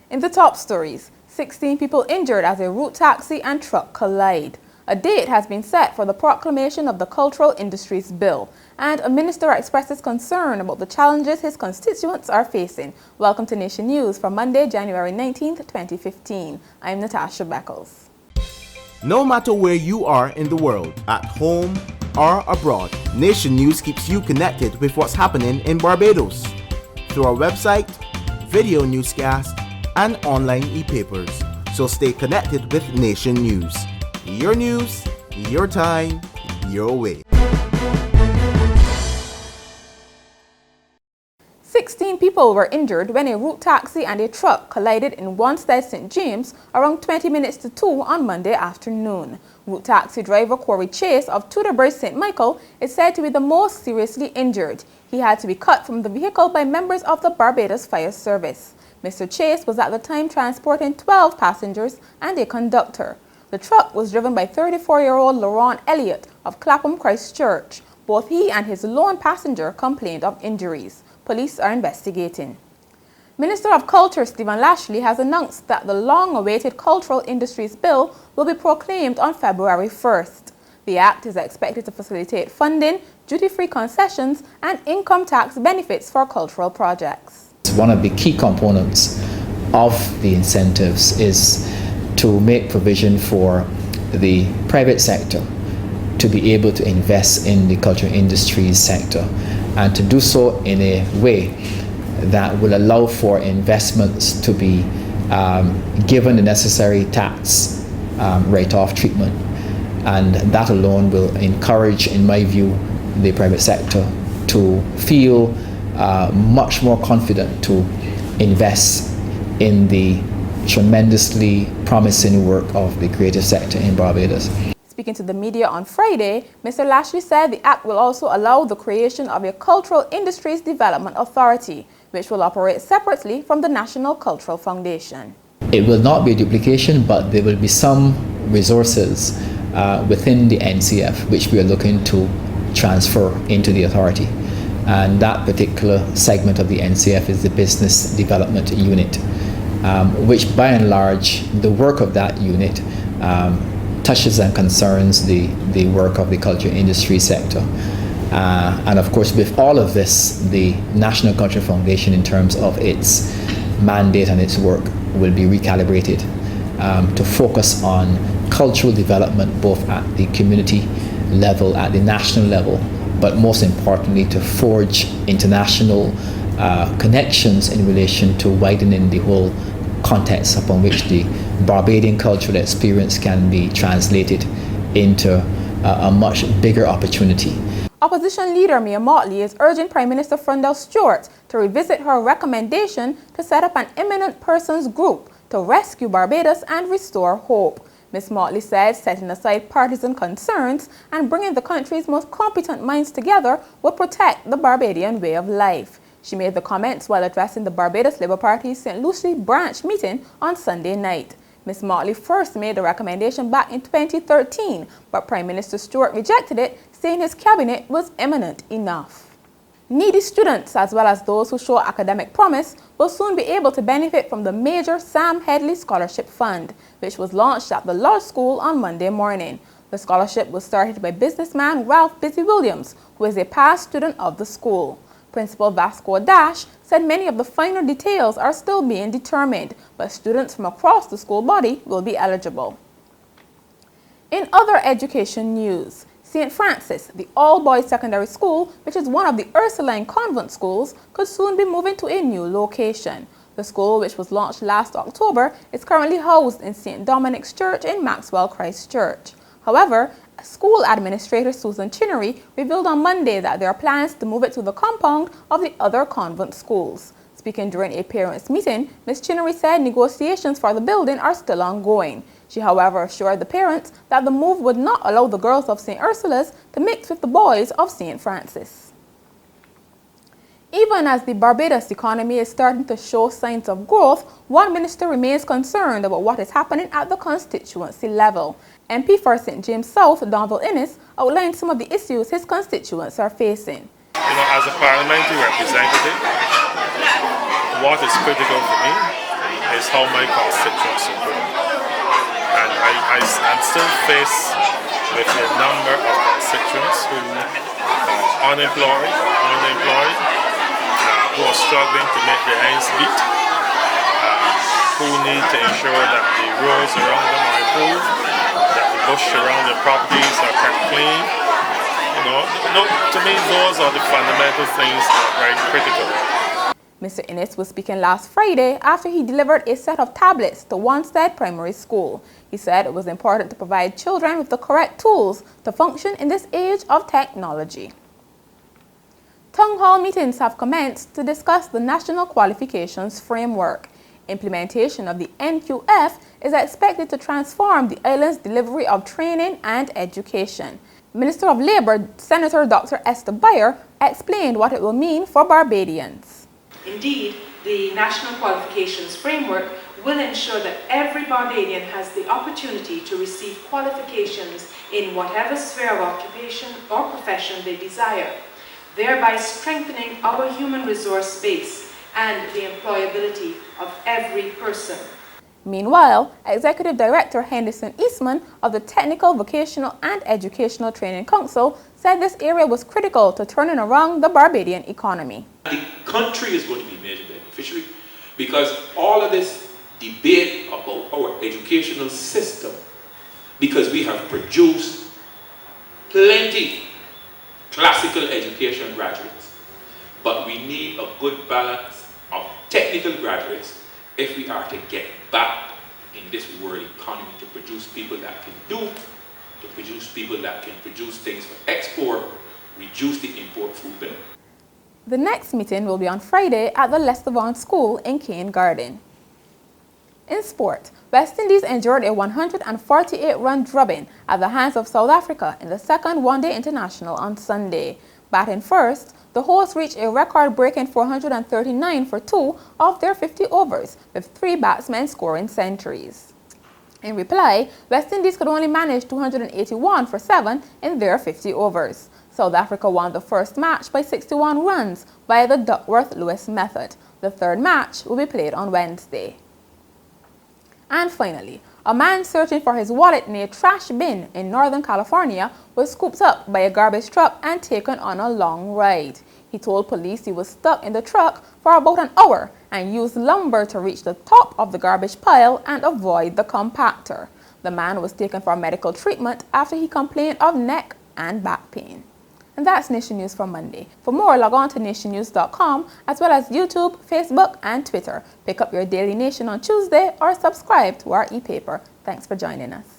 In the top stories, 16 people injured as a route taxi and truck collide. A date has been set for the proclamation of the Cultural Industries Bill, and a minister expresses concern about the challenges his constituents are facing. Welcome to Nation News for Monday, January 19th, 2015. I'm Natasha Beckles. No matter where you are in the world, at home or abroad, Nation News keeps you connected with what's happening in Barbados through our website, video newscast, and online e-papers. So stay connected with Nation News. Your news, your time, your way. 16 people were injured when a route taxi and a truck collided in Wanstead, St. James around 20 minutes to 2 on Monday afternoon. Route taxi driver Corey Chase of Tudor St. Michael is said to be the most seriously injured. He had to be cut from the vehicle by members of the Barbados Fire Service. Mr. Chase was at the time transporting 12 passengers and a conductor. The truck was driven by 34-year-old Laurent Elliott of Clapham, Christchurch. Both he and his lone passenger complained of injuries. Police are investigating. Minister of Culture Stephen Lashley has announced that the long-awaited Cultural Industries Bill will be proclaimed on February 1st. The act is expected to facilitate funding, duty-free concessions, and income tax benefits for cultural projects. One of the key components of the incentives is to make provision for the private sector to be able to invest in the cultural industries sector, and to do so in a way that will allow for investments to be given the necessary tax write-off treatment. And that alone will encourage, in my view, the private sector to feel much more confident to invest in the tremendously promising work of the creative sector in Barbados. Speaking to the media on Friday, Mr. Lashley said the act will also allow the creation of a Cultural Industries Development Authority, which will operate separately from the National Cultural Foundation. It will not be a duplication, but there will be some resources within the NCF which we are looking to transfer into the authority. And that particular segment of the NCF is the Business Development Unit, which by and large, the work of that unit touches and concerns the work of the culture industry sector. And of course, with all of this, the National Cultural Foundation, in terms of its mandate and its work, will be recalibrated to focus on cultural development, both at the community level, at the national level, but most importantly to forge international connections in relation to widening the whole context upon which the Barbadian cultural experience can be translated into a much bigger opportunity. Opposition leader Mia Motley is urging Prime Minister Frundell Stewart to revisit her recommendation to set up an eminent persons group to rescue Barbados and restore hope. Ms. Motley said setting aside partisan concerns and bringing the country's most competent minds together would protect the Barbadian way of life. She made the comments while addressing the Barbados Labour Party's St. Lucie branch meeting on Sunday night. Ms. Motley first made the recommendation back in 2013, but Prime Minister Stewart rejected it, saying his cabinet was eminent enough. Needy students, as well as those who show academic promise, will soon be able to benefit from the major Sam Headley Scholarship Fund, which was launched at the Lodge School on Monday morning. The scholarship was started by businessman Ralph Busy Williams, who is a past student of the school. Principal Vasco Dash said many of the finer details are still being determined, but students from across the school body will be eligible. In other education news, St. Francis, the all-boys secondary school, which is one of the Ursuline convent schools, could soon be moving to a new location. The school, which was launched last October, is currently housed in St. Dominic's Church in Maxwell, Christchurch. However, school administrator Susan Chinnery revealed on Monday that there are plans to move it to the compound of the other convent schools. Speaking during a parents' meeting, Ms. Chinnery said negotiations for the building are still ongoing. She, however, assured the parents that the move would not allow the girls of St. Ursula's to mix with the boys of St. Francis. Even as the Barbados economy is starting to show signs of growth, one minister remains concerned about what is happening at the constituency level. MP for St. James South, Donville Innes, outlined some of the issues his constituents are facing. As a parliamentary representative, what is critical for me is how my constituents are doing. And I'm still faced with a number of constituents who are unemployed, who are struggling to make their ends meet, who need to ensure that the roads around them are improved, that the bush around their properties are kept clean. To me, those are the fundamental things that are very critical. Mr. Innes was speaking last Friday after he delivered a set of tablets to Wanstead Primary School. He said it was important to provide children with the correct tools to function in this age of technology. Town hall meetings have commenced to discuss the National Qualifications Framework. Implementation of the NQF is expected to transform the island's delivery of training and education. Minister of Labour, Senator Dr. Esther Bayer, explained what it will mean for Barbadians. Indeed, the National Qualifications Framework will ensure that every Barbadian has the opportunity to receive qualifications in whatever sphere of occupation or profession they desire, thereby strengthening our human resource base and the employability of every person. Meanwhile, Executive Director Henderson Eastman of the Technical, Vocational and Educational Training Council said this area was critical to turning around the Barbadian economy. The country is going to be made beneficiary because all of this debate about our educational system, because we have produced plenty classical education graduates, but we need a good balance of technical graduates if we are to get back in this world economy to produce people that can do, to produce people that can produce things for export, reduce the import food bill. The next meeting will be on Friday at the Lestervaughan School in Cane Garden. In sport, West Indies endured a 148-run drubbing at the hands of South Africa in the second one-day international on Sunday. Batting first, the hosts reached a record-breaking 439 for 2 of their 50 overs, with 3 batsmen scoring centuries. In reply, West Indies could only manage 281 for 7 in their 50 overs. South Africa won the first match by 61 runs via the Duckworth-Lewis method. The third match will be played on Wednesday. And finally, a man searching for his wallet in a trash bin in Northern California was scooped up by a garbage truck and taken on a long ride. He told police he was stuck in the truck for about an hour and used lumber to reach the top of the garbage pile and avoid the compactor. The man was taken for medical treatment after he complained of neck and back pain. And that's Nation News for Monday. For more, log on to nationnews.com as well as YouTube, Facebook, and Twitter. Pick up your Daily Nation on Tuesday or subscribe to our e-paper. Thanks for joining us.